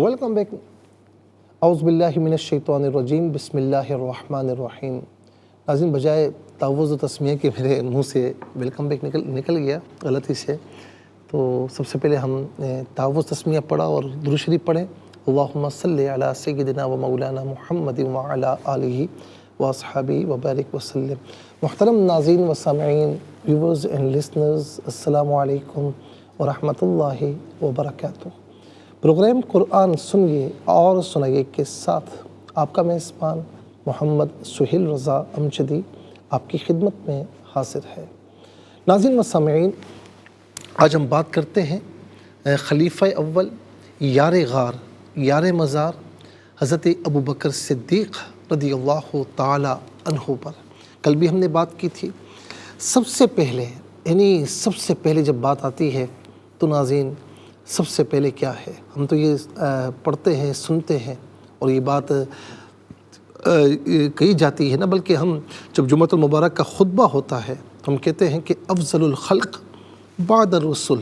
Welcome back. اعوذ باللہ من الشیطان الرجیم. بسم اللہ الرحمن الرحیم. ناظرین، بجائے تعوذ و تسمیہ کے میرے منہ سے ویلکم بیک نکل گیا غلطی سے. تو سب سے پہلے ہم تعوذ تسمیہ پڑھا اور درود شریف پڑھیں. اللہم صلی علی سیدنا و مولانا محمد وعلی آلہ واصحابہ وبارک وسلم. محترم ناظرین و سامعین، ویورز اینڈ لسنرز، السلام علیکم ورحمۃ اللہ وبرکاتہ. پروگرام قرآن سنیے اور سنائیے کے ساتھ آپ کا میزبان محمد سہیل رضا امجدی آپ کی خدمت میں حاضر ہے. ناظرین و سامعین، آج ہم بات کرتے ہیں خلیفہ اول، یار غار، یار مزار، حضرت ابوبکر صدیق رضی اللہ تعالی عنہ پر. کل بھی ہم نے بات کی تھی. سب سے پہلے جب بات آتی ہے تو ناظرین سب سے پہلے کیا ہے؟ ہم تو یہ پڑھتے ہیں، سنتے ہیں اور یہ بات کہی جاتی ہے نا، بلکہ ہم جب جمعۃ المبارک کا خطبہ ہوتا ہے تو ہم کہتے ہیں کہ افضل الخلق بعد الرسل،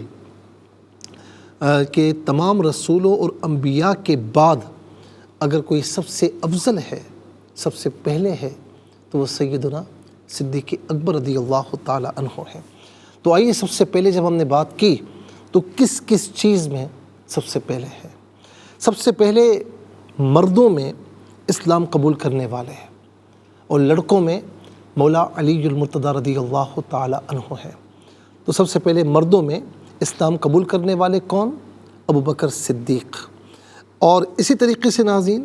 کہ تمام رسولوں اور انبیاء کے بعد اگر کوئی سب سے افضل ہے، سب سے پہلے ہے، تو وہ سیدنا صدیق اکبر رضی اللہ تعالی عنہ ہے. تو آئیے سب سے پہلے جب ہم نے بات کی تو کس چیز میں سب سے پہلے ہے؟ سب سے پہلے مردوں میں اسلام قبول کرنے والے ہیں اور لڑکوں میں مولا علی المرتضیٰ رضی اللہ تعالی عنہ ہے. تو سب سے پہلے مردوں میں اسلام قبول کرنے والے کون؟ ابوبکر صدیق. اور اسی طریقے سے ناظرین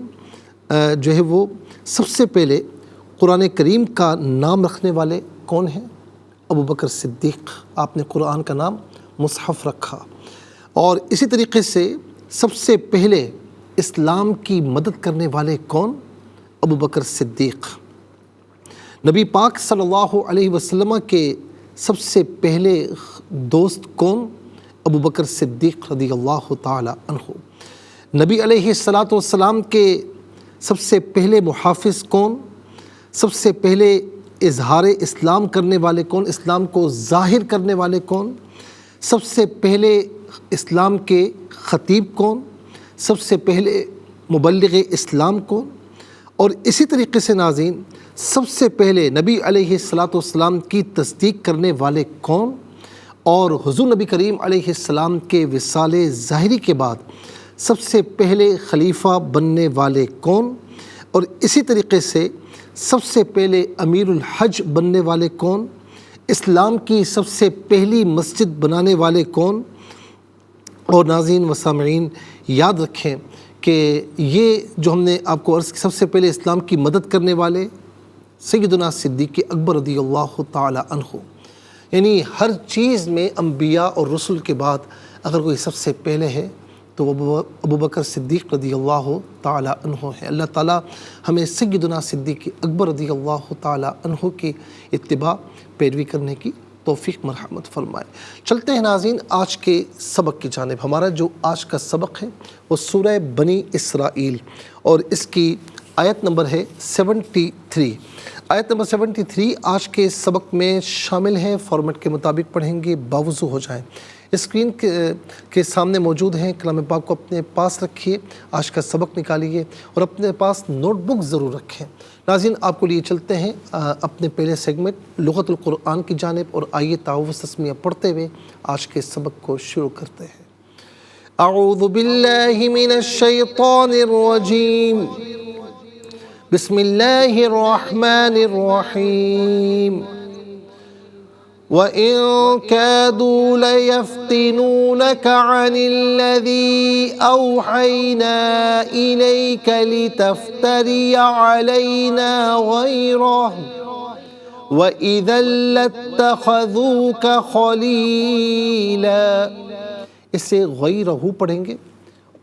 جو ہے وہ سب سے پہلے قرآن کریم کا نام رکھنے والے کون ہیں؟ ابوبکر صدیق. آپ نے قرآن کا نام مصحف رکھا. اور اسی طریقے سے سب سے پہلے اسلام کی مدد کرنے والے کون؟ ابوبکر صدیق. نبی پاک صلی اللہ علیہ وسلم کے سب سے پہلے دوست کون؟ ابوبکر صدیق رضی اللہ تعالی عنہ. نبی علیہ الصلاۃ والسلام کے سب سے پہلے محافظ کون؟ سب سے پہلے اظہار اسلام کرنے والے کون؟ اسلام کو ظاہر کرنے والے کون؟ سب سے پہلے اسلام کے خطیب کون؟ سب سے پہلے مبلغ اسلام کون؟ اور اسی طریقے سے ناظرین سب سے پہلے نبی علیہ الصلاۃ والسلام کی تصدیق کرنے والے کون؟ اور حضور نبی کریم علیہ السلام کے وصال ظاہری کے بعد سب سے پہلے خلیفہ بننے والے کون؟ اور اسی طریقے سے سب سے پہلے امیر الحج بننے والے کون؟ اسلام کی سب سے پہلی مسجد بنانے والے کون؟ اور ناظرین و سامعین یاد رکھیں کہ یہ جو ہم نے آپ کو عرض کی سب سے پہلے اسلام کی مدد کرنے والے سیدنا صدیق اکبر رضی اللہ تعالی عنہ. یعنی ہر چیز میں انبیاء اور رسل کے بعد اگر کوئی سب سے پہلے ہے تو وہ ابوبکر صدیق رضی اللہ تعالی عنہ ہے. اللہ تعالی ہمیں سیدنا صدیق اکبر رضی اللہ تعالی عنہ کی اتباع پیروی کرنے کی توفیق مرحمت فرمائے. چلتے ہیں ناظرین آج کے سبق کی جانب. ہمارا جو آج کا سبق ہے وہ سورہ بنی اسرائیل اور اس کی آیت نمبر ہے 73. آیت نمبر 73 آج کے سبق میں شامل ہے. فارمیٹ کے مطابق پڑھیں گے، باوضو ہو جائیں. اسکرین کے سامنے موجود ہیں. کلام پاک کو اپنے پاس رکھیے، آج کا سبق نکالیے اور اپنے پاس نوٹ بک ضرور رکھیں. ناظرین آپ کو لیے چلتے ہیں اپنے پہلے سیگمنٹ لغت القرآن کی جانب اور آئیے تعوذ تسمیہ پڑھتے ہوئے آج کے سبق کو شروع کرتے ہیں. اعوذ باللہ من الشیطان الرجیم. بسم اللہ الرحمن الرحیم. وَإِن كَادُوا لَيَفْتِنُونَكَ عَنِ الَّذِي أَوْحَيْنَا إِلَيْكَ لِتَفْتَرِيَ عَلَيْنَا غَيْرَهُ وَإِذًا لَاتَّخَذُوكَ خَلِيلًا. اسے غیرہ پڑھیں گے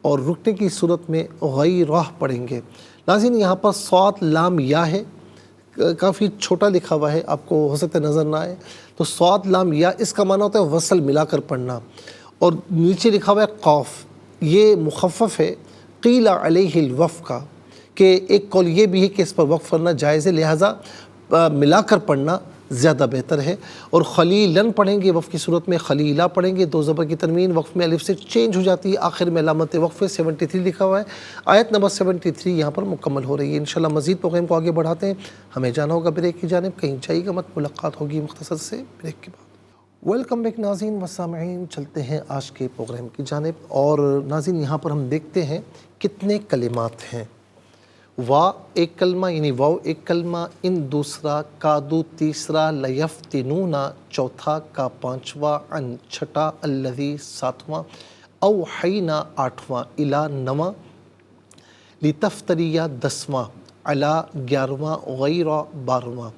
اور رکنے کی صورت میں غیرہ پڑھیں گے. ناظرین یہاں پر صاد لام یا ہے، کافی چھوٹا لکھا ہوا ہے، آپ کو ہو سکتا ہے نظر نہ آئے. تو صاد لام یا اس کا معنی ہوتا ہے وصل ملا کر پڑھنا. اور نیچے لکھا ہوا ہے قاف، یہ مخفف ہے قیل علیہ الوقف کا، کہ ایک قول یہ بھی ہے کہ اس پر وقف کرنا جائز ہے، لہٰذا ملا کر پڑھنا زیادہ بہتر ہے۔ اور خلیلاً پڑھیں گے، وقف کی صورت میں خلیلا پڑھیں گے، دو زبر کی تنوین وقف میں الف سے چینج ہو جاتی ہے، آخر میں علامت وقف 73 لکھا ہوا ہے، آیت نمبر 73 یہاں پر مکمل ہو رہی ہے۔ انشاءاللہ مزید پروگرام کو آگے بڑھاتے ہیں، ہمیں جانا ہوگا بریک کی جانب، کہیں جائیے گا مت، ملاقات ہوگی مختصر سے بریک کے بعد۔ ویلکم بیک ناظرین و سامعین، چلتے ہیں آج کے پروگرام کی جانب، اور ناظرین یہاں پر ہم دیکھتے ہیں کتنے کلمات ہیں۔ وا ایک کلمہ یعنی واو ایک کلمہ، ان دوسرا، کادو تیسرا، لیفتنونا چوتھا، کا پانچواں، ان چھٹا، الذی ساتواں، اوحینا آٹھواں، الا نواں، لتفتریہ دسواں، علی گیارہواں، غیرہ بارہواں،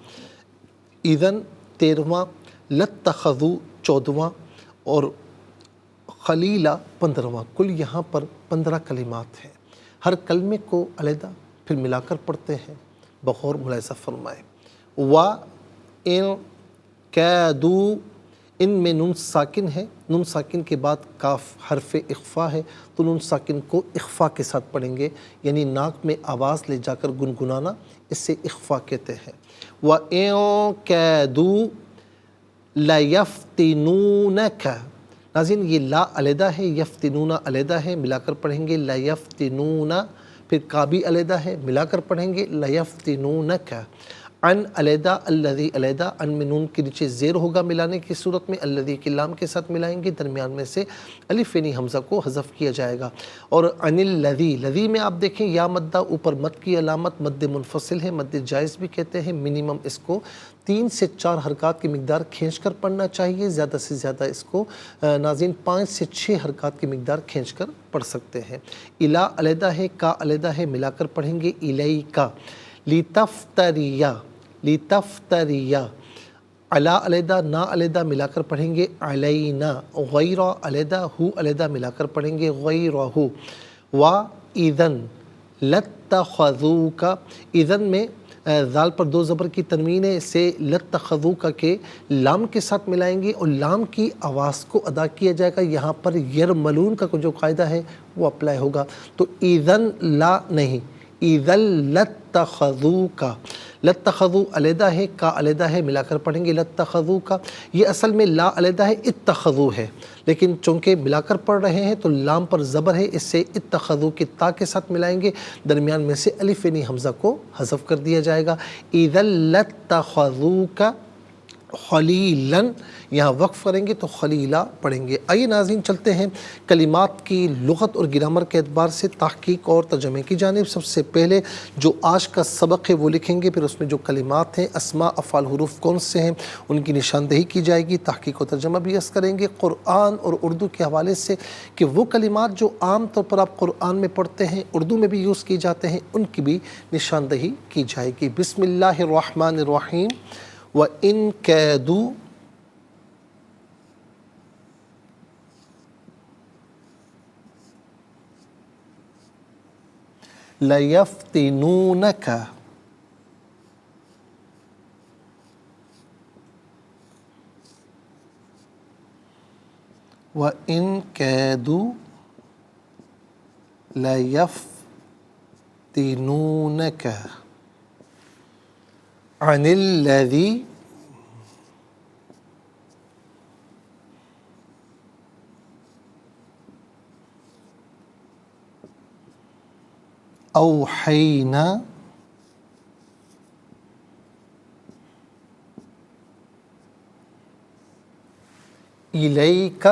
اذن تیرہواں، لتخذو چودواں، اور خلیلہ 15واں۔ کل یہاں پر 15 کلمات ہیں۔ ہر کلمے کو علیحدہ پھر ملا کر پڑھتے ہیں، بغور ملاحظہ فرمائے۔ و ان کیدو، ان میں نون ساکن ہے، نون ساکن کے بعد کاف حرف اخفا ہے، تو نون ساکن کو اخفا کے ساتھ پڑھیں گے، یعنی ناک میں آواز لے جا کر گنگنانا، اس سے اخفا کہتے ہیں۔ و ان کیدو لیفتنونک، ناظرین یہ لا علیحدہ ہے، یفتنون علیحدہ ہے، ملا کر پڑھیں گے لیفتنون، پھر کا بھی علیحدہ ہے، ملا کر پڑھیں گے لیفتنونک، ان علیحدہ، الذی علیحدہ، ان میں نون کے نیچے زیر ہوگا ملانے کی صورت میں، الذی کی لام کے ساتھ ملائیں گے، درمیان میں سے الف یعنی حمزہ کو حذف کیا جائے گا۔ اور ان الذی، لذی میں آپ دیکھیں یا مدہ، اوپر مد کی علامت، مد منفصل ہے، مد جائز بھی کہتے ہیں، منیمم اس کو 3 سے 4 حرکات کی مقدار کھینچ کر پڑھنا چاہیے، زیادہ سے زیادہ اس کو ناظرین 5 سے 6 حرکات کی مقدار کھینچ کر پڑھ سکتے ہیں۔ الا علیحدہ ہے، کا علیحدہ ہے، ملا کر پڑھیں گے الیکا، لتفتریہ، لتفتریہ، علا علیحدہ، نا علیحدہ، ملا کر پڑھیں گے علینا، غیرہ علیحدہ، ہو علیحدہ، ملا کر پڑھیں گے غیرہ، و اذن لتخذوک، اذن میں ذال پر 2 زبر کی تنوین ہے، اسے لتخذوک کے لام کے ساتھ ملائیں گے، اور لام کی آواز کو ادا کیا جائے گا، یہاں پر یرملون کا جو قاعدہ ہے وہ اپلائی ہوگا، تو اذن لا نہیں، اذن لتخذوک، لتخذو علیحدہ ہے، کا علیحدہ ہے، ملا کر پڑھیں گے لتخذوک، یہ اصل میں لا علیحدہ ہے، اتخذو ہے، لیکن چونکہ ملا کر پڑھ رہے ہیں تو لام پر زبر ہے، اس سے اتخذو کی تا کے ساتھ ملائیں گے، درمیان میں سے الف یعنی حمزہ کو حذف کر دیا جائے گا۔ اذا لتخذوک خلیلاً، یہاں وقف کریں گے تو خلیلہ پڑھیں گے۔ آئیے ناظرین چلتے ہیں کلمات کی لغت اور گرامر کے اعتبار سے تحقیق اور ترجمے کی جانب۔ سب سے پہلے جو آج کا سبق ہے وہ لکھیں گے، پھر اس میں جو کلمات ہیں، اسماء، افعال، حروف کون سے ہیں ان کی نشاندہی کی جائے گی، تحقیق و ترجمہ بھی عرض کریں گے قرآن اور اردو کے حوالے سے، کہ وہ کلمات جو عام طور پر آپ قرآن میں پڑھتے ہیں، اردو میں بھی یوز کی جاتے ہیں، ان کی بھی نشاندہی کی جائے گی۔ بسم اللہ الرحمن الرحیم۔ وَإِن كَادُوا لَيَفْتِنُونَكَ وَإِن كَادُوا لَيَفْتِنُونَكَ عَنِ الَّذِي أوحينا إليك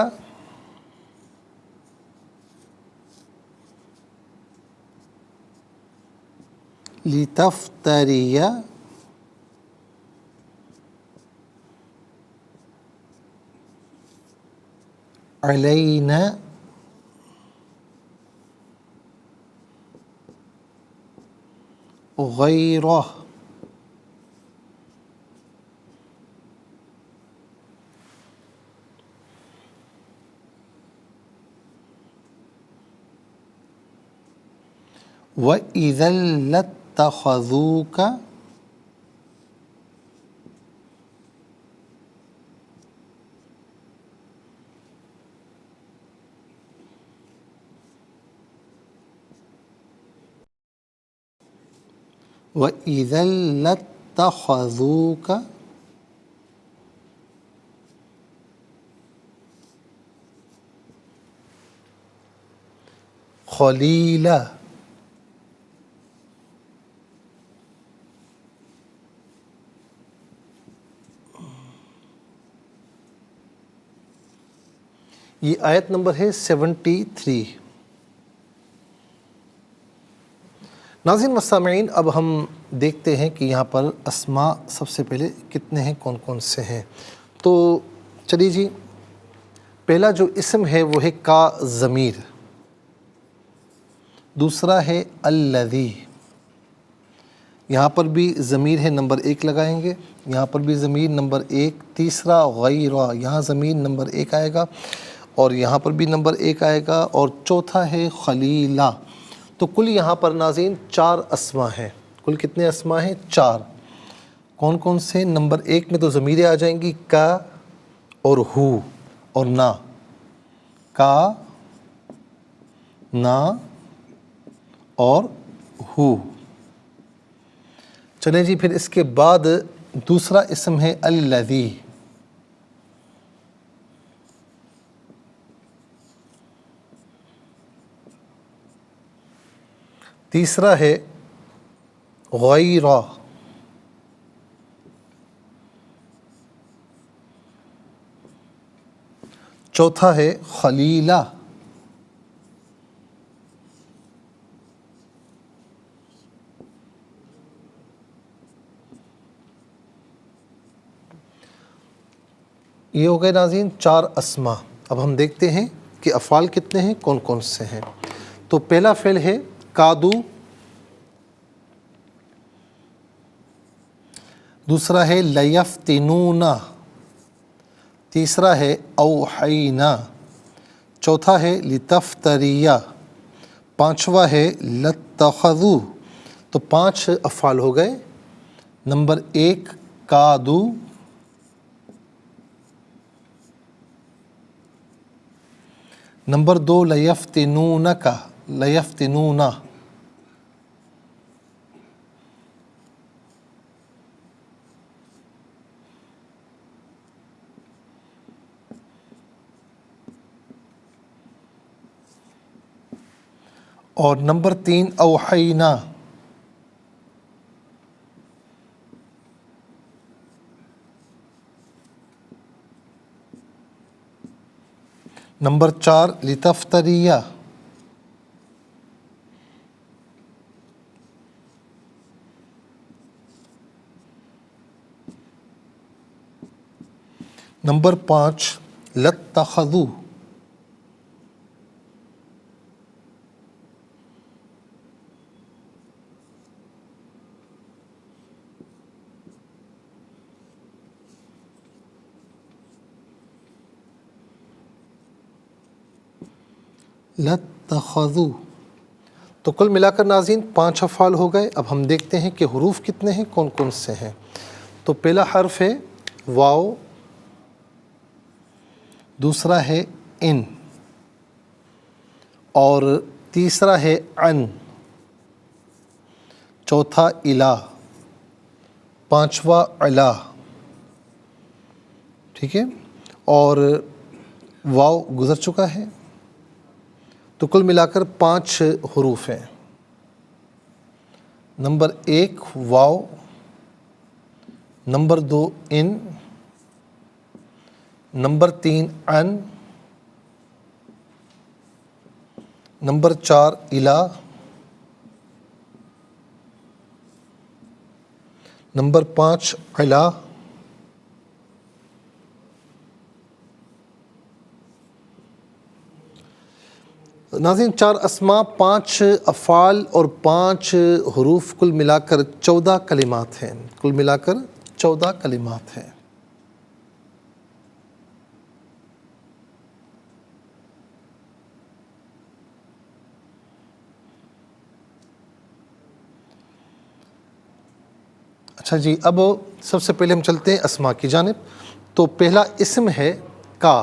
لتفتري علينا غيره وَإِذًا لَاتَّخَذُوكَ وَإِذًا لَاتَّخَذُوكَ خلیلا، یہ آیت نمبر ہے 73۔ ناظرین و سامعین، اب ہم دیکھتے ہیں کہ یہاں پر اسماء سب سے پہلے کتنے ہیں، کون کون سے ہیں۔ تو چلیے جی، پہلا جو اسم ہے وہ ہے کا ضمیر، دوسرا ہے الذی، یہاں پر بھی ضمیر ہے نمبر 1 لگائیں گے، یہاں پر بھی ضمیر نمبر 1، تیسرا غیر، یہاں ضمیر نمبر 1 آئے گا اور یہاں پر بھی نمبر 1 آئے گا، اور چوتھا ہے خلیلا۔ تو کل یہاں پر ناظرین 4 اسماء ہیں۔ کل کتنے اسماء ہیں؟ 4۔ کون کون سے؟ نمبر 1 میں تو ضمیریں آ جائیں گی کا اور ہو اور نا، کا، نا اور ہو۔ چلیں جی، پھر اس کے بعد دوسرا اسم ہے الذی، تیسرا ہے غیر، چوتھا ہے خلیلا، یہ ہو گئے ناظرین 4 اسماء۔ اب ہم دیکھتے ہیں کہ افعال کتنے ہیں، کون کون سے ہیں۔ تو پہلا فعل ہے کادو، دوسرا ہے لیفتنون، تیسرا ہے اوحینا، چوتھا ہے لتفتریہ، پانچواں ہے لتخذو۔ تو 5 افعال ہو گئے۔ نمبر 1 کادو، نمبر 2 لیفتنونک، لیفتنون، اور نمبر 3 اوحینا۔ نمبر 4 لتفتریہ۔ نمبر 5 لتخذو۔ لتخذو۔ تو کل ملا کر ناظرین 5 افعال ہو گئے۔ اب ہم دیکھتے ہیں کہ حروف کتنے ہیں، کون کون سے ہیں۔ تو پہلا حرف ہے واو، دوسرا ہے ان، اور تیسرا ہے ان، چوتھا الا، پانچواں علا، ٹھیک ہے، اور واو گزر چکا ہے۔ تو کل ملا کر 5 حروف ہیں۔ نمبر 1 واو، نمبر 2 ان، نمبر 3 ان، نمبر 4 الا، نمبر 5 علا، ناظرین 4 اسماء، 5 افعال اور 5 حروف، کل ملا کر 14 کلمات ہیں۔ کل ملا کر 14 کلمات ہیں۔ اچھا جی، اب سب سے پہلے ہم چلتے ہیں اسماء کی جانب۔ تو پہلا اسم ہے کا،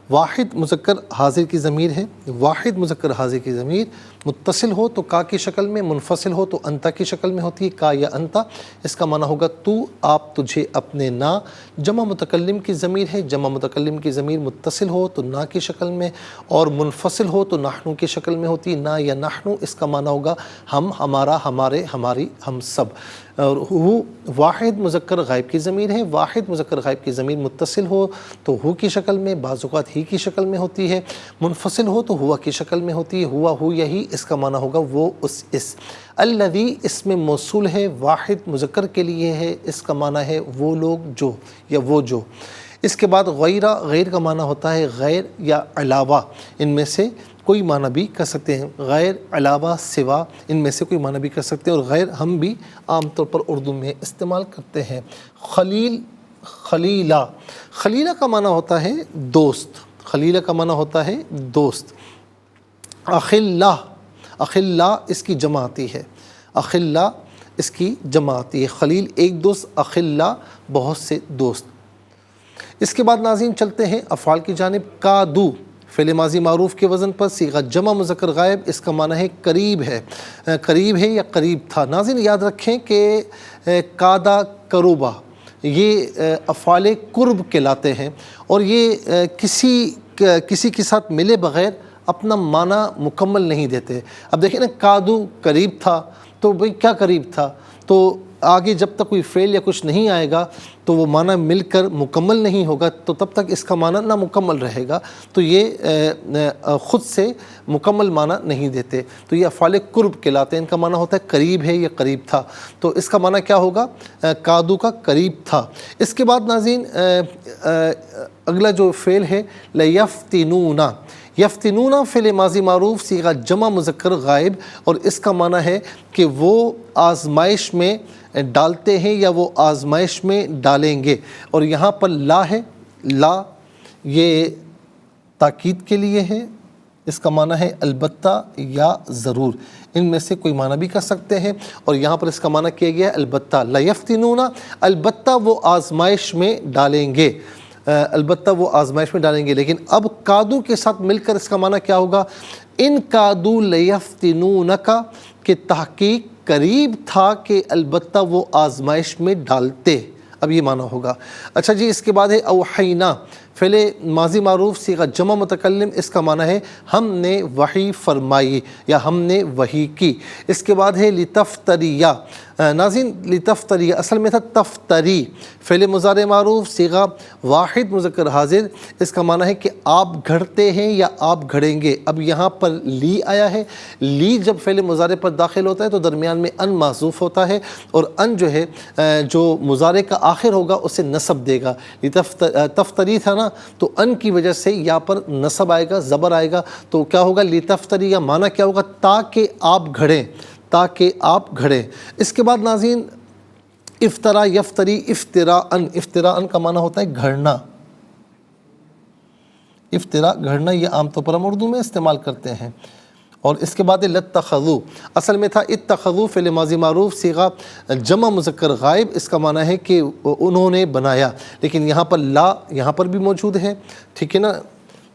واحد مذکر حاضر کی ضمیر ہے، واحد مذکر حاضر کی ضمیر متصل ہو تو کا کی شکل میں، منفصل ہو تو انتا کی شکل میں ہوتی ہے، کا یا انتا۔ اس کا معنی ہوگا تو، آپ، تجھے، اپنے، نا۔ جمع متکلم کی ضمیر ہے، جمع متکلم کی ضمیر متصل ہو تو نا کی شکل میں، اور منفصل ہو تو نحنو کی شکل میں ہوتی ہے، نا یا نحنو۔ اس کا معنی ہوگا ہم، ہمارا، ہمارے، ہماری، ہم سب۔ اور ہو واحد مذکر غائب کی ضمیر ہے، واحد مذکر غائب کی ضمیر متصل ہو تو ہو کی شکل میں، بعض اوقات ہی کی شکل میں ہوتی ہے، منفصل ہو تو ہوا کی شکل میں ہوتی ہے، ہوا، ہو یا ہی۔ اس کا معنی ہوگا وہ، اس۔ الذی اس میں موصول ہے، واحد مذکر کے لیے ہے، اس کا معنی ہے وہ لوگ جو، یا وہ جو۔ اس کے بعد غیرہ، غیر کا معنی ہوتا ہے غیر یا علاوہ، ان میں سے کوئی معنی بھی کر سکتے ہیں، غیر، علاوہ، سوا، ان میں سے کوئی معنی بھی کر سکتے ہیں، اور غیر ہم بھی عام طور پر اردو میں استعمال کرتے ہیں۔ خلیل، خلیلہ، خلیلہ کا معنی ہوتا ہے دوست، خلیلہ کا معنی ہوتا ہے دوست۔ اخلہ، اخلہ اس کی جمع آتی ہے، اخلہ اس کی جمع آتی ہے، خلیل ایک دوست، اخلہ بہت سے دوست۔ اس کے بعد ناظرین چلتے ہیں افعال کی جانب۔ کادو فعل ماضی معروف کے وزن پر صیغہ جمع مذکر غائب، اس کا معنی ہے قریب ہے، قریب ہے یا قریب تھا۔ ناظرین یاد رکھیں کہ کادا، کروبا، یہ افعال قرب کہلاتے ہیں، اور یہ کسی کے ساتھ ملے بغیر اپنا معنی مکمل نہیں دیتے۔ اب دیکھیں نا، کادو قریب تھا، تو بھئی کیا قریب تھا؟ تو آگے جب تک کوئی فعل یا کچھ نہیں آئے گا تو وہ معنی مل کر مکمل نہیں ہوگا، تو تب تک اس کا معنی نامکمل رہے گا، تو یہ خود سے مکمل معنی نہیں دیتے۔ تو یہ افعال قرب کہلاتے ہیں، ان کا معنی ہوتا ہے قریب ہے یا قریب تھا، تو اس کا معنی کیا ہوگا؟ کادو کا قریب تھا۔ اس کے بعد ناظرین اگلا جو فعل ہے لیفتنون، یفتنون فعل ماضی معروف صیغہ جمع مذکر غائب، اور اس کا معنی ہے کہ وہ آزمائش میں ڈالتے ہیں یا وہ آزمائش میں ڈالیں گے، اور یہاں پر لا ہے، لا یہ تاکید کے لیے ہے، اس کا معنی ہے البتہ یا ضرور، ان میں سے کوئی معنی بھی کر سکتے ہیں، اور یہاں پر اس کا معنی کیا گیا ہے البتہ۔ لیفتنون البتہ وہ آزمائش میں ڈالیں گے، البتہ وہ آزمائش میں ڈالیں گے۔ لیکن اب کادو کے ساتھ مل کر اس کا معنی کیا ہوگا؟ ان کادو لیفتنونک، کہ تحقیق قریب تھا کہ البتہ وہ آزمائش میں ڈالتے، اب یہ معنی ہوگا۔ اچھا جی، اس کے بعد ہے اوحینا فعل ماضی معروف صیغہ جمع متکلم، اس کا معنی ہے ہم نے وحی فرمائی یا ہم نے وحی کی۔ اس کے بعد ہے لتفتریہ، ناظرین لتفتریہ اصل میں تھا تفتری، فعل مضارع معروف صیغہ واحد مذکر حاضر، اس کا معنی ہے کہ آپ گھڑتے ہیں یا آپ گھڑیں گے۔ اب یہاں پر لی آیا ہے، لی جب فعل مضارع پر داخل ہوتا ہے تو درمیان میں ان محذوف ہوتا ہے، اور ان جو ہے جو مضارع کا آخر ہوگا اسے نصب دے گا۔ تفتری تھا نا، تو ان کی وجہ سے یہاں پر نصب آئے گا، زبر آئے گا، تو کیا ہوگا؟ لتفتری، یا معنی کیا ہوگا؟ تاکہ آپ گھڑیں، تاکہ آپ گھڑیں۔ اس کے بعد ناظرین افطرا، یفتری، افتراءن، افتراءن کا معنی ہوتا ہے گھڑنا، افطرا گھڑنا، یہ عام طور پر ہم اردو میں استعمال کرتے ہیں۔ اور اس کے بعد لتخذو، اصل میں تھا اتخذو فعل ماضی معروف صیغہ جمع مذکر غائب، اس کا معنی ہے کہ انہوں نے بنایا، لیکن یہاں پر لا یہاں پر بھی موجود ہے، ٹھیک ہے نا؟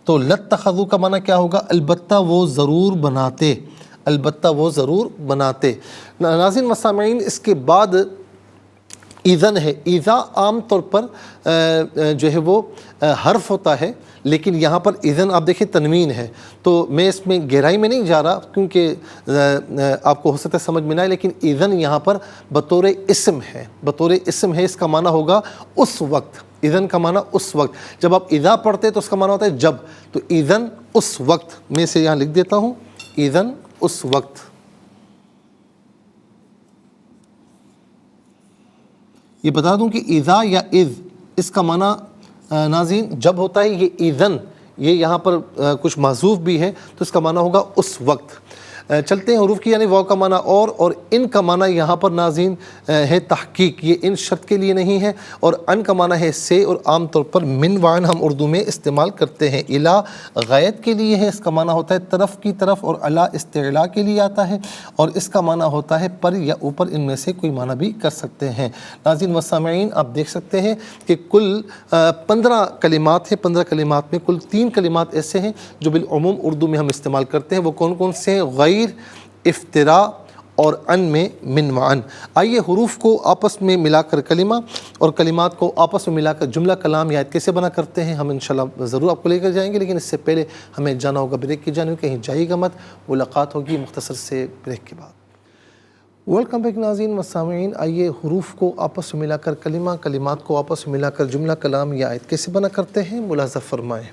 تو لتخذو کا معنی کیا ہوگا؟ البتہ وہ ضرور بناتے، البتہ وہ ضرور بناتے۔ ناظرین مسامعین، اس کے بعد اذن ہے۔ اذا عام طور پر جو ہے وہ حرف ہوتا ہے، لیکن یہاں پر اذن آپ دیکھیں تنوین ہے، تو میں اس میں گہرائی میں نہیں جا رہا کیونکہ آپ کو ہو سکتا ہے سمجھ میں نہ آئے، لیکن اذن یہاں پر بطور اسم ہے، بطور اسم ہے، اس کا معنی ہوگا اس وقت، اذن کا معنی اس وقت، جب آپ اذا پڑھتے تو اس کا معنی ہوتا ہے جب، تو اذن اس وقت، میں اسے یہاں لکھ دیتا ہوں، اذن اس وقت۔ یہ بتا دوں کہ اذا یا اذ، اس کا معنی ناظرین جب ہوتا ہے، یہ اذن، یہ یہاں پر کچھ محذوف بھی ہے، تو اس کا معنی ہوگا اس وقت۔ چلتے ہیں حروف کی، یعنی واو کا معنی اور ان کا معنی یہاں پر ناظرین ہے تحقیق، یہ ان شرط کے لیے نہیں ہے، اور ان کا معنی ہے سے، اور عام طور پر من وعن ہم اردو میں استعمال کرتے ہیں۔ الا غایت کے لیے ہے، اس کا معنی ہوتا ہے طرف کی طرف، اور الا استعلاء کے لیے آتا ہے، اور اس کا معنی ہوتا ہے پر یا اوپر، ان میں سے کوئی معنی بھی کر سکتے ہیں۔ ناظرین و سامعین، آپ دیکھ سکتے ہیں کہ کل 15 کلمات ہیں، 15 کلمات میں کل 3 کلمات ایسے ہیں جو بالعموم اردو میں ہم استعمال کرتے ہیں، وہ کون کون سے ہیں؟ غیر، غیر، افتراء اور ان میں من وعن۔ آئیے حروف کو آپس میں ملا کر کلمہ اور کلمات کو آپس میں ملا کر جملہ کلام یا آیت کیسے بنا کرتے ہیں ہم انشاءاللہ ضرور آپ کو لے کر جائیں گے، لیکن اس سے پہلے ہمیں جانا ہوگا بریک کی جانب، کہیں جائیے گا مت، ملاقات ہوگی مختصر سے بریک کے بعد۔ ویلکم بیک ناظرین و سامعین، آئیے حروف کو آپس میں ملا کر کلمہ، کلمات کو آپس میں ملا کر جملہ کلام یا آیت کیسے بنا کرتے ہیں ملاحظہ فرمائیں۔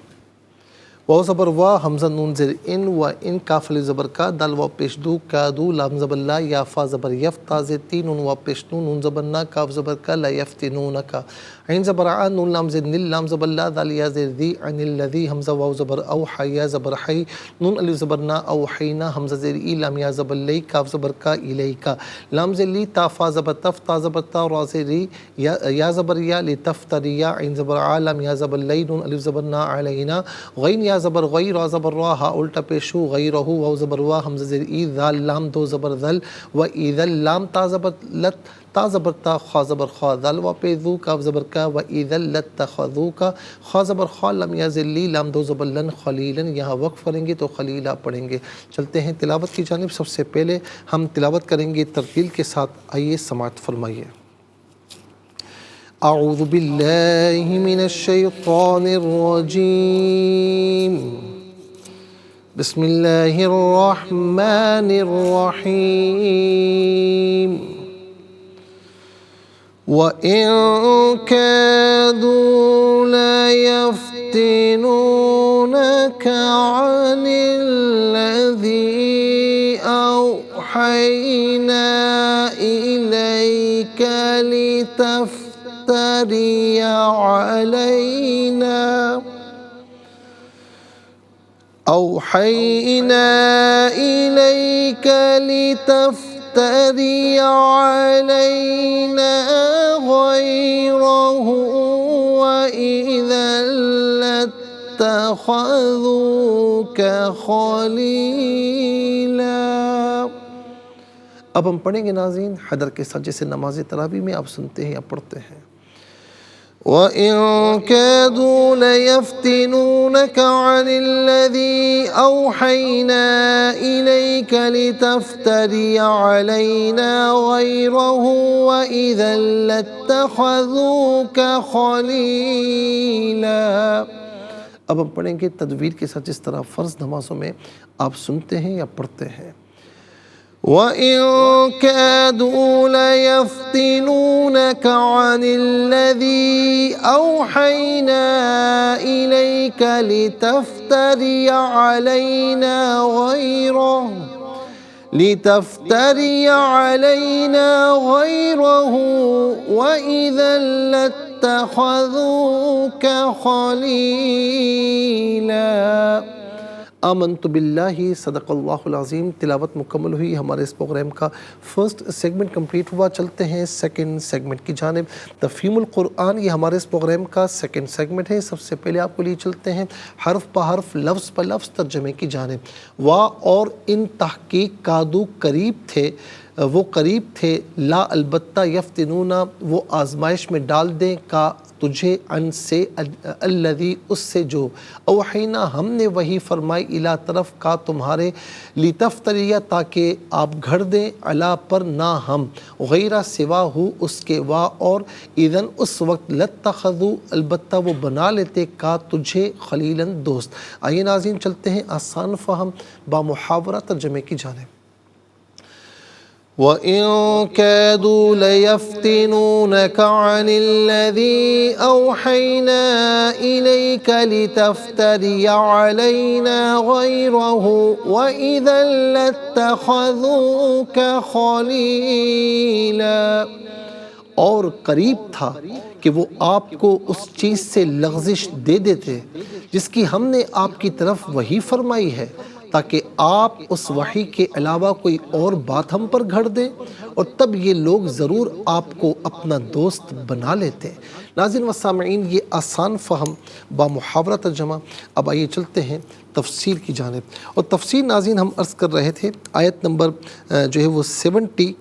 واو زبر وا، حمزہ نون زیر ان و ان، کاف الف زبر کا، دال واو پیش دو کا دو، لام زبر لا، یا فا زبر یف، تا زیر تین، نون واو پیش نون، نون زبر نا، کاف زبر کا، لا یفتنون کا، عین زبر ع، نون لام زیر نل، لام زبر لا، دال یا زیر دی، عن الذی، حمزہ واو زبر او، حیا زبر حی، نون الف زبر نا، اوحینا، حمزہ زیر ای، لام یا زبر لی، کاف زبر کا، الیکا، لام زیر لی، تا فا زبر تف، تا زبر تا، را زیر ری، یا زبر یا، لتفتریا، عین زبر ع، لام یا زبر لی، نون الف زبر نا، علینا، غین یا زبر غی، را زبر را، ہا الٹا پیشو، غیرہ، واو زبر وا، حمزہ زیر ای، ذال لام دو زبر ذل، و ایذل لام، تا زبر لت، تا زبر تا، خا زبر خا، ذل واو پہ ذو، کاف زبر کا، و ایذل لاتخذوک، خا زبر خا، لام یا زیر لی، لام دو زبر لن، خلیلن، یہاں وقف کریں گے تو خلیلہ پڑھیں گے۔ چلتے ہیں تلاوت کی جانب، سب سے پہلے ہم تلاوت کریں گے ترتیل کے ساتھ، آئیے سماعت فرمائیے۔ اعوذ باللہ من الشیطان الرجیم، بسم اللہ الرحمن الرحیم، وَإِن كَادُوا لَيَفْتِنُونَكَ عَنِ الَّذِي أَوْحَيْنَا إِلَيْكَ لِتَفْتَرِيَ عَلَيْنَا غَيْرَهُ وَإِذًا لَاتَّخَذُوكَ خَلِيلًا۔ اب ہم پڑھیں گے ناظرین حیدر کے ساتھ، جیسے نماز تراویح میں آپ سنتے ہیں یا پڑھتے ہیں۔ وَإِن كَادُوا لَيَفْتِنُونَكَ عَنِ الَّذِي أَوْحَيْنَا إِلَيْكَ لِتَفْتَرِيَ عَلَيْنَا غَيْرَهُ وَإِذًا لَاتَّخَذُوكَ خَلِيلًا۔ اب ہم پڑھیں گے تدویر کے ساتھ، جس طرح فرض نمازوں میں آپ سنتے ہیں یا پڑھتے ہیں۔ وَإِن كَادُوا لَيَفْتِنُونَكَ عَنِ الَّذِي أَوْحَيْنَا إِلَيْكَ لِتَفْتَرِيَ عَلَيْنَا غَيْرَهُ وَإِذًا لَاتَّخَذُوكَ خَلِيلًا۔ آمنت باللہ، صدق اللہ العظیم۔ تلاوت مکمل ہوئی، ہمارے اس پروگرام کا فرسٹ سیگمنٹ کمپلیٹ ہوا۔ چلتے ہیں سیکنڈ سیگمنٹ کی جانب، تفہیم القرآن، یہ ہمارے اس پروگرام کا سیکنڈ سیگمنٹ ہے۔ سب سے پہلے آپ کو لیے چلتے ہیں حرف پہ حرف، لفظ پہ لفظ ترجمے کی جانب۔ وا اور ان تحقیق کادو قریب تھے، وہ قریب تھے، لا البتہ، یفتنون وہ آزمائش میں ڈال دیں، کا تجھے، ان سے، الذی اس سے جو، اوحینا ہم نے وحی فرمائی، الا طرف، کا تمہارے، لتفتریہ تاکہ آپ گھڑ دیں، علا پر نہ ہم، غیرہ سوا ہو اس کے، وا اور، اذن اس وقت، لاتخذوا البتہ وہ بنا لیتے، کا تجھے، خلیلاً دوست۔ آئیے ناظرین چلتے ہیں آسان فہم با محاورہ ترجمے کی جانب۔ وَإِن كَادُوا لَيَفْتِنُونَكَ عَنِ الَّذِي أَوْحَيْنَا إِلَيْكَ لِتَفْتَرِيَ عَلَيْنَا غَيْرَهُ وَإِذًا لَاتَّخَذُوكَ خَلِيلًا۔ اور قریب تھا کہ وہ آپ کو اس چیز سے لغزش دے دیتے جس کی ہم نے آپ کی طرف وحی فرمائی ہے، تاکہ آپ اس وحی کے علاوہ کوئی اور بات ہم پر گھڑ دیں، اور تب یہ لوگ ضرور آپ کو اپنا دوست بنا لیتے۔ ناظرین و سامعین، یہ آسان فہم با محاورہ ترجمہ۔ اب آئیے چلتے ہیں تفسیر کی جانب، اور تفسیر ناظرین ہم عرض کر رہے تھے آیت نمبر جو ہے وہ 70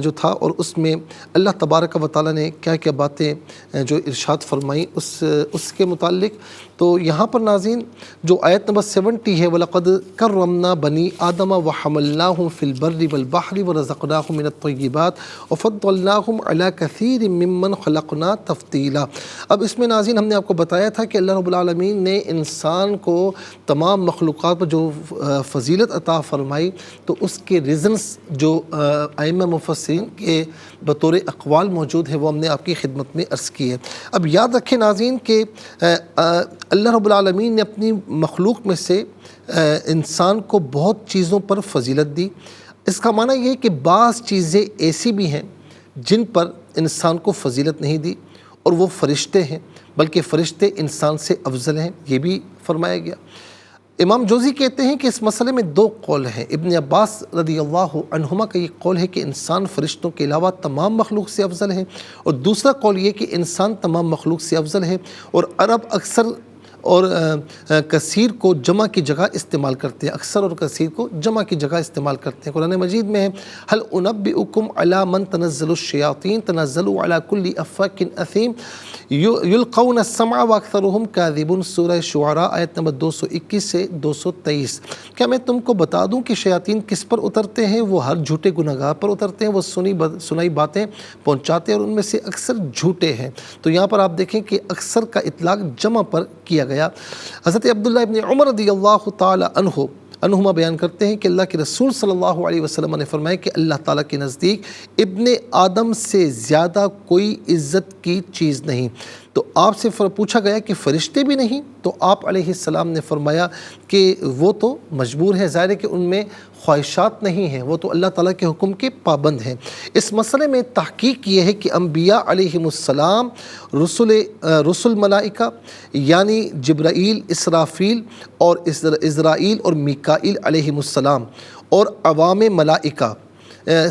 جو تھا، اور اس میں اللہ تبارک و تعالیٰ نے کیا کیا باتیں جو ارشاد فرمائیں اس کے متعلق۔ تو تو یہاں پر ناظرین جو آیت نمبر 70 ہے وَلَقَدْ كَرَّمْنَا بَنِي آدَمَ وَحَمَلْنَاهُمْ فِي الْبَرِّ وَالْبَحْرِ وَرَزَقْنَاهُمْ مِنَ الطَّيِّبَاتِ وَفَضَّلْنَاهُمْ عَلَى كَثِيرٍ مِّمَّنْ خَلَقْنَا تَفْضِيلًا۔ اب اس میں ناظرین ہم نے آپ کو بتایا تھا کہ اللہ رب العالمین نے انسان کو تمام مخلوقات پر جو فضیلت عطا فرمائی تو اس کے ریزنز جو ائمہ مفسرین کے بطور اقوال موجود ہے وہ ہم نے آپ کی خدمت میں عرض کی ہے۔ اب یاد رکھیں ناظرین کہ اللہ رب العالمین نے اپنی مخلوق میں سے انسان کو بہت چیزوں پر فضیلت دی۔ اس کا معنی یہ ہے کہ بعض چیزیں ایسی بھی ہیں جن پر انسان کو فضیلت نہیں دی، اور وہ فرشتے ہیں، بلکہ فرشتے انسان سے افضل ہیں، یہ بھی فرمایا گیا۔ امام جوزی کہتے ہیں کہ اس مسئلے میں دو قول ہیں۔ ابن عباس رضی اللہ عنہما کا یہ قول ہے کہ انسان فرشتوں کے علاوہ تمام مخلوق سے افضل ہے، اور دوسرا قول یہ کہ انسان تمام مخلوق سے افضل ہے، اور عرب اکثر اور کثیر کو جمع کی جگہ استعمال کرتے ہیں، اکثر اور کثیر کو جمع کی جگہ استعمال کرتے ہیں۔ قرآن مجید میں ہے هل انبئکم علی من تنزل الشیاطین تنزلوا علی کل افاک اثیم یلقون السمع واکثرهم کاذبون، سورہ شعراء آیت نمبر 221 سے 223۔ کیا میں تم کو بتا دوں کہ شیاطین کس پر اترتے ہیں؟ وہ ہر جھوٹے گناہگار پر اترتے ہیں، وہ سنائی باتیں پہنچاتے ہیں اور ان میں سے اکثر جھوٹے ہیں۔ تو یہاں پر آپ دیکھیں کہ اکثر کا اطلاق جمع پر کیا گیا۔ حضرت عبداللہ ابن عمر رضی اللہ تعالی عنہما بیان کرتے ہیں کہ اللہ کے رسول صلی اللہ علیہ وسلم نے فرمایا کہ اللہ تعالیٰ کے نزدیک ابن آدم سے زیادہ کوئی عزت کی چیز نہیں۔ تو آپ سے پوچھا گیا کہ فرشتے بھی نہیں؟ تو آپ علیہ السلام نے فرمایا کہ وہ تو مجبور ہیں، ظاہر ہے کہ ان میں خواہشات نہیں ہیں، وہ تو اللہ تعالیٰ کے حکم کے پابند ہیں۔ اس مسئلے میں تحقیق یہ ہے کہ انبیاء علیہم السلام، رسل ملائکہ یعنی جبرائیل، اسرافیل اور عزرائیل اور میکائیل علیہم السلام، اور عوام ملائکہ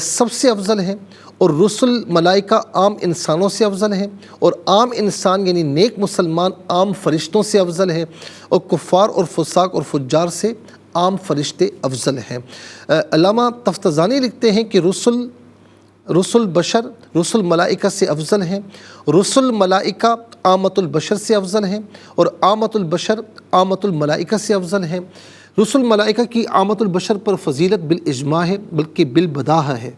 سب سے افضل ہیں، اور رسل ملائکہ عام انسانوں سے افضل ہیں، اور عام انسان یعنی نیک مسلمان عام فرشتوں سے افضل ہیں، اور کفار اور فساق اور فجار سے عام فرشتے افضل ہیں۔ علامہ تفتزانی لکھتے ہیں کہ رسل بشر رسل ملائکہ سے افضل ہیں، رسل ملائکہ عامۃ البشر سے افضل ہیں، اور عامۃ البشر عامۃ الملائکہ سے افضل ہیں۔ رسل ملائکہ کی عامۃ البشر پر فضیلت بالاجماع ہے، بلکہ بالبداہہ ہے،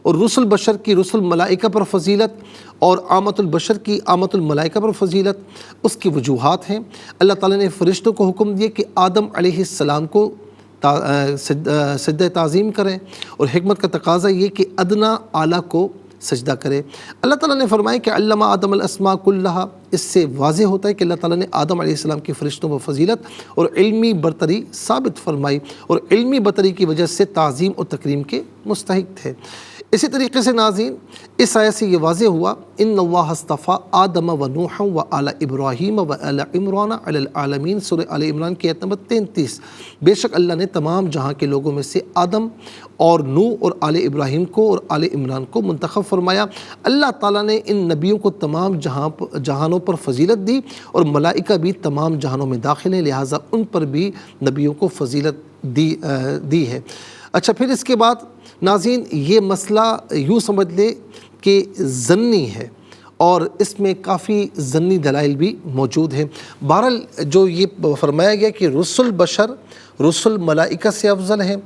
اور رسل بشر کی رسل ملائکہ پر فضیلت اور عامۃ البشر کی عامۃ الملائکہ پر فضیلت اس کی وجوہات ہیں۔ اللہ تعالیٰ نے فرشتوں کو حکم دیا کہ آدم علیہ السلام کو سجدہ تعظیم کریں، اور حکمت کا تقاضا یہ کہ ادنا اعلیٰ کو سجدہ کرے۔ اللہ تعالیٰ نے فرمایا کہ علم آدم الاسماء کلہا، اس سے واضح ہوتا ہے کہ اللہ تعالیٰ نے آدم علیہ السلام کی فرشتوں پر فضیلت اور علمی برتری ثابت فرمائی، اور علمی برتری کی وجہ سے تعظیم اور تکریم کے مستحق تھے۔ اسی طریقے سے ناظرین اس آیت سے یہ واضح ہوا ان اللہ اصطفیٰ آدم و نوح و آل ابراہیم و آل عمران علی العالمین، سورہ آل عمران کی آیت نمبر 33۔ بے شک اللہ نے تمام جہاں کے لوگوں میں سے آدم اور نوح اور آل ابراہیم کو اور آل عمران کو منتخب فرمایا۔ اللہ تعالیٰ نے ان نبیوں کو تمام جہانوں پر فضیلت دی، اور ملائکہ بھی تمام جہانوں میں داخل ہیں، لہٰذا ان پر بھی نبیوں کو فضیلت دی ہے۔ اچھا، پھر اس کے بعد ناظرین یہ مسئلہ یوں سمجھ لے کہ ظنی ہے، اور اس میں کافی ظنی دلائل بھی موجود ہیں۔ بہرحال جو یہ فرمایا گیا کہ رسل بشر رسل ملائکہ سے افضل ہیں،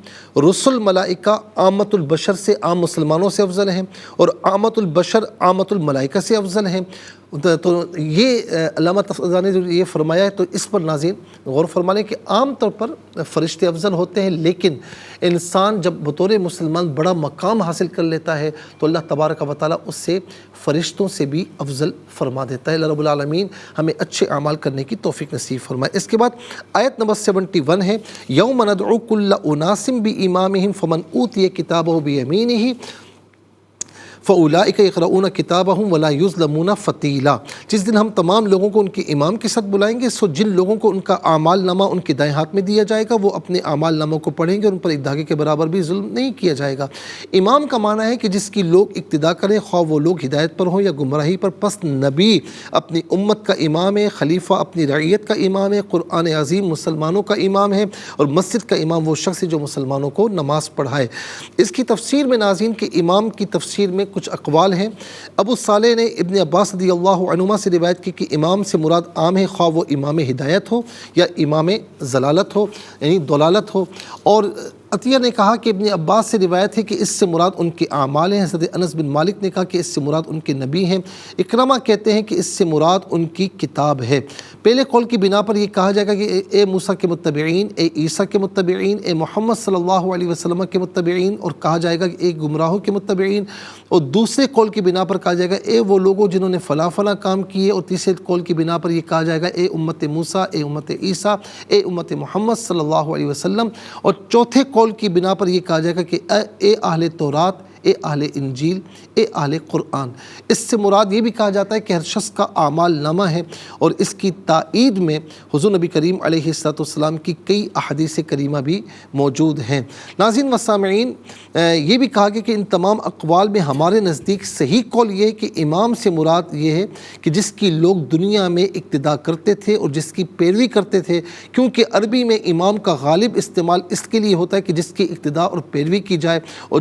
رسل ملائکہ عامۃ البشر سے عام مسلمانوں سے افضل ہیں، اور عامۃ البشر عامۃ الملائکہ سے افضل ہیں۔ تو یہ علامہ تفتزانی نے یہ فرمایا ہے، تو اس پر ناظرین غور فرما لیں کہ عام طور پر فرشتے افضل ہوتے ہیں، لیکن انسان جب بطور مسلمان بڑا مقام حاصل کر لیتا ہے تو اللہ تبارک و تعالیٰ اس سے فرشتوں سے بھی افضل فرما دیتا ہے۔ اللہ رب العالمین ہمیں اچھے اعمال کرنے کی توفیق نصیب فرمائے۔ اس کے بعد آیت نمبر 71 ہے یوم ندعو کل اناس بامامہم فمن اوتی کتابہ بیمینہ فَأُولَٰئِكَ يَقْرَؤُونَ كِتَابَهُمْ وَلَا يُظْلَمُونَ فَتِیلًا۔ جس دن ہم تمام لوگوں کو ان کے امام کے ساتھ بلائیں گے، سو جن لوگوں کو ان کا اعمال نامہ ان کے دائیں ہاتھ میں دیا جائے گا وہ اپنے اعمال ناموں کو پڑھیں گے، اور ان پر ایک دھاگے کے برابر بھی ظلم نہیں کیا جائے گا۔ امام کا معنی ہے کہ جس کی لوگ اقتداء کریں، خواہ وہ لوگ ہدایت پر ہوں یا گمراہی پر۔ پس نبی اپنی امت کا امام ہے، خلیفہ اپنی رعیت کا امام ہے، قرآن عظیم مسلمانوں کا امام ہے، اور مسجد کا امام وہ شخص ہے جو مسلمانوں کو نماز پڑھائے۔ اس کی تفسیر میں ناظرین کے امام کی تفسیر میں کچھ اقوال ہیں۔ ابو صالح نے ابن عباس رضی اللہ عنہما سے روایت کی کہ امام سے مراد عام ہے، خواہ وہ امام ہدایت ہو یا امام ضلالت ہو یعنی ضلالت ہو۔ اور عطیہ نے کہا کہ ابن عباس سے روایت ہے کہ اس سے مراد ان کے اعمال ہیں۔ حضرت انس بن مالک نے کہا کہ اس سے مراد ان کے نبی ہیں۔ اکرمہ کہتے ہیں کہ اس سے مراد ان کی کتاب ہے۔ پہلے قول کی بنا پر یہ کہا جائے گا کہ اے موسیٰ کے متبعین، اے عیسیٰ کے متبعین، اے محمد صلی اللہ علیہ وسلم کے متبعین، اور کہا جائے گا کہ اے گمراہوں کے متبعین۔ اور دوسرے قول کی بنا پر کہا جائے گا اے وہ لوگوں جنہوں نے فلاں فلاں کام کیے، اور تیسرے قول کی بنا پر یہ کہا جائے گا اے امت موسیٰ، اے امت عیسیٰ، اے امت محمد صلی اللہ علیہ وسلم۔ اور چوتھے قول کی بنا پر یہ کہا جائے گا کہ اے اہل تورات، اے اہل انجیل، اے اہل قرآن۔ اس سے مراد یہ بھی کہا جاتا ہے کہ ہر شخص کا اعمال نامہ ہے، اور اس کی تائید میں حضور نبی کریم علیہ السلام کی کئی احادیث کریمہ بھی موجود ہیں۔ ناظرین و سامعین، یہ بھی کہا گیا کہ ان تمام اقوال میں ہمارے نزدیک صحیح قول یہ ہے کہ امام سے مراد یہ ہے کہ جس کی لوگ دنیا میں اقتداء کرتے تھے اور جس کی پیروی کرتے تھے، کیونکہ عربی میں امام کا غالب استعمال اس کے لیے ہوتا ہے کہ جس کی اقتداء اور پیروی کی جائے، اور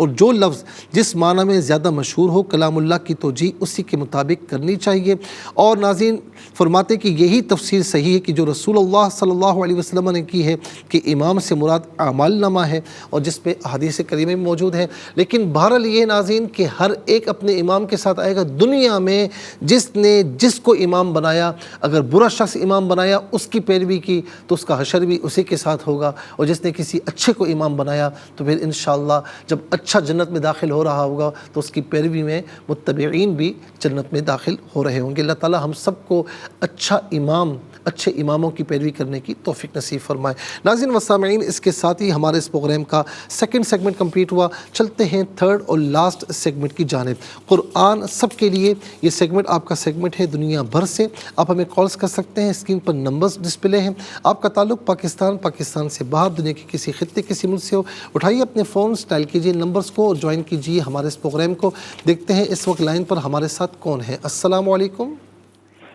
جو لفظ جس معنی میں زیادہ مشہور ہو کلام اللہ کی توجیہ اسی کے مطابق کرنی چاہیے۔ اور ناظرین فرماتے کہ یہی تفسیر صحیح ہے کہ جو رسول اللہ صلی اللہ علیہ وسلم نے کی ہے کہ امام سے مراد اعمال نامہ ہے، اور جس پہ احادیث کریمہ میں موجود ہے۔ لیکن بہرحال یہ ناظرین کہ ہر ایک اپنے امام کے ساتھ آئے گا۔ دنیا میں جس نے جس کو امام بنایا، اگر برا شخص امام بنایا اس کی پیروی کی تو اس کا حشر بھی اسی کے ساتھ ہوگا، اور جس نے کسی اچھے کو امام بنایا تو پھر انشاءاللہ جب اچھا جنت میں داخل ہو رہا ہوگا تو اس کی پیروی میں متبعین بھی جنت میں داخل ہو رہے ہوں گے۔ اللہ تعالی ہم سب کو اچھے اماموں کی پیروی کرنے کی توفیق نصیب فرمائے۔ ناظرین و سامعین، اس کے ساتھ ہی ہمارے اس پروگرام کا سیکنڈ سیگمنٹ کمپلیٹ ہوا۔ چلتے ہیں تھرڈ اور لاسٹ سیگمنٹ کی جانب۔ قرآن سب کے لیے یہ سیگمنٹ آپ کا سیگمنٹ ہے دنیا بھر سے۔ آپ ہمیں کالز کر سکتے ہیں، اسکرین پر نمبرز ڈسپلے ہیں۔ آپ کا تعلق پاکستان سے باہر، دنیا کے کسی خطے کسی ملک سے ہو، اٹھائیے اپنے فون، ڈائل کیجیے نمبرز کو اور جوائن کیجیے ہمارے اس پروگرام کو۔ دیکھتے ہیں اس وقت لائن پر ہمارے ساتھ کون ہے۔ السلام علیکم۔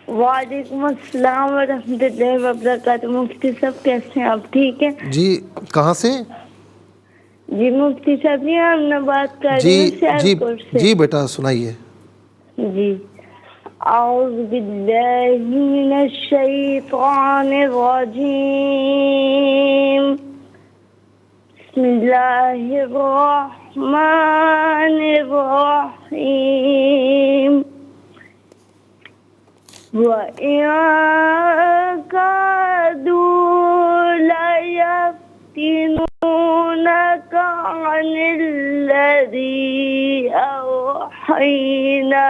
وعلیکم السلام ورحمۃ اللہ وبرکاتہ۔ مفتی صاحب کیسے ہیں آپ؟ ٹھیک ہے جی کہاں سے؟ جی مفتی صاحب جی ہم نے بات کر رہی ہوں سیالکوٹ سے۔ جی بیٹا سنائیے۔ جی اعوذ باللہ من الشیطان الرجیم، بسم اللہ الرحمن الرحیم، وَإِن كَادُوا لَيَفْتِنُونَكَ عَنِ الَّذِي أَوْحَيْنَا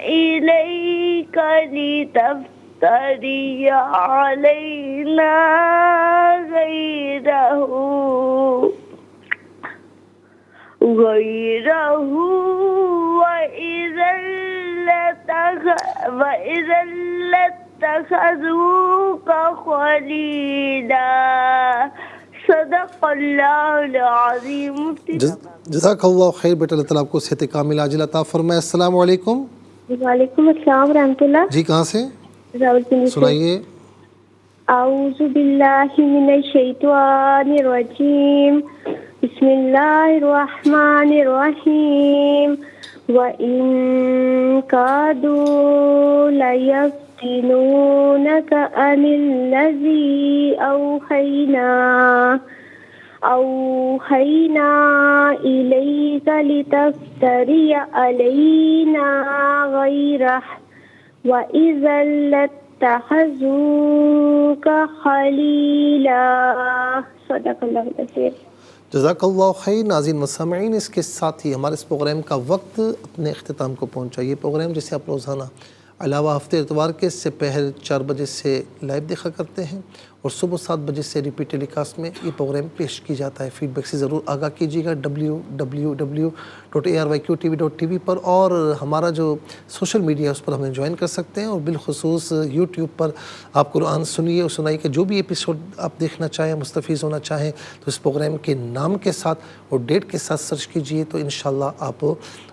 إِلَيْكَ لِتَفْتَرِيَ عَلَيْنَا غَيْرَهُ وَإِذًا لَاتَّخَذُوكَ خَلِيلًا۔ صدق اللہ العظیم۔ جزاک اللہ خیر بیٹا، اللہ تعالیٰ آپ کو صحت کامل عاجل عطا فرمائے۔ السلام علیکم۔ وعلیکم السلام ورحمۃ اللہ۔ جی کہاں سے؟ سنائیے۔ اعوذ باللہ من الشیطان الرجیم، بسم اللہ الرحمن الرحیم، وَإِن كَادُوا لَيَفْتِنُونَكَ عَنِ الَّذِي أَوْحَيْنَا إِلَيْكَ لِتَفْتَرِيَ عَلَيْنَا غَيْرَهُ وَإِذًا لَاتَّخَذُوكَ خَلِيلًا۔ صدق اللہ العظیم۔ جزاک اللہ خیر۔ ناظرین و سامعین، اس کے ساتھ ہی ہمارے اس پروگرام کا وقت اپنے اختتام کو پہنچا۔ یہ پروگرام جسے آپ روزانہ علاوہ ہفتے اتوار کے سپہر 4 بجے سے لائیو دیکھا کرتے ہیں اور صبح 7 بجے سے ریپیٹ ٹیلی کاسٹ میں یہ پروگرام پیش کی جاتا ہے۔ فیڈ بیک سے ضرور آگاہ کیجیے گا www.arqtv.tv پر، اور ہمارا جو سوشل میڈیا اس پر ہمیں جوائن کر سکتے ہیں، اور بالخصوص یوٹیوب پر آپ قرآن سنیے اور سنائیے کہ جو بھی ایپیسوڈ آپ دیکھنا چاہیں، مستفیض ہونا چاہیں تو اس پروگرام کے نام کے ساتھ اور ڈیٹ کے ساتھ سرچ کیجیے تو انشاءاللہ آپ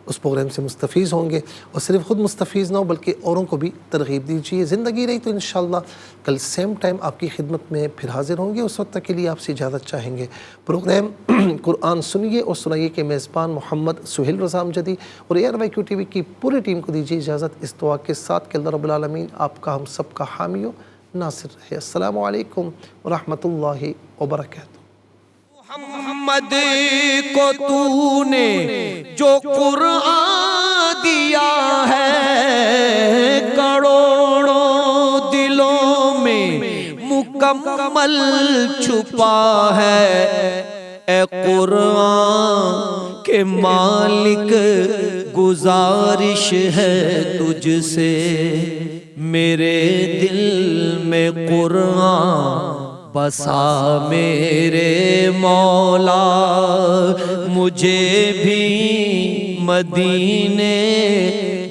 اس پروگرام سے مستفیض ہوں گے، اور صرف خود مستفیض نہ ہو بلکہ اوروں کو بھی ترغیب دیجیے۔ زندگی رہی تو انشاءاللہ کل سیم ٹائم آپ کی خدمت میں پھر حاضر ہوں گے۔ اس وقت تک کے لیے آپ سے اجازت چاہیں گے۔ پروگرام قرآن سنیے اور سنائیے کے میزبان محمد سہیل رضا امجدی اور ARYQ TV کی پوری ٹیم کو دیجیے اجازت اس دعا کے ساتھ کہ اللہ رب العالمین آپ کا ہم سب کا حامی و ناصر رہے۔ السلام علیکم ورحمۃ اللہ وبرکاتہ۔ محمد کو تو نے جو قرآن دیا ہے، کروڑوں دلوں میں مکمل چھپا ہے۔ اے قرآن کے مالک گزارش ہے تجھ سے، میرے دل میں قرآن بسا میرے مولا، مجھے بھی مدینے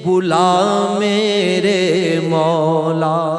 بلا میرے مولا۔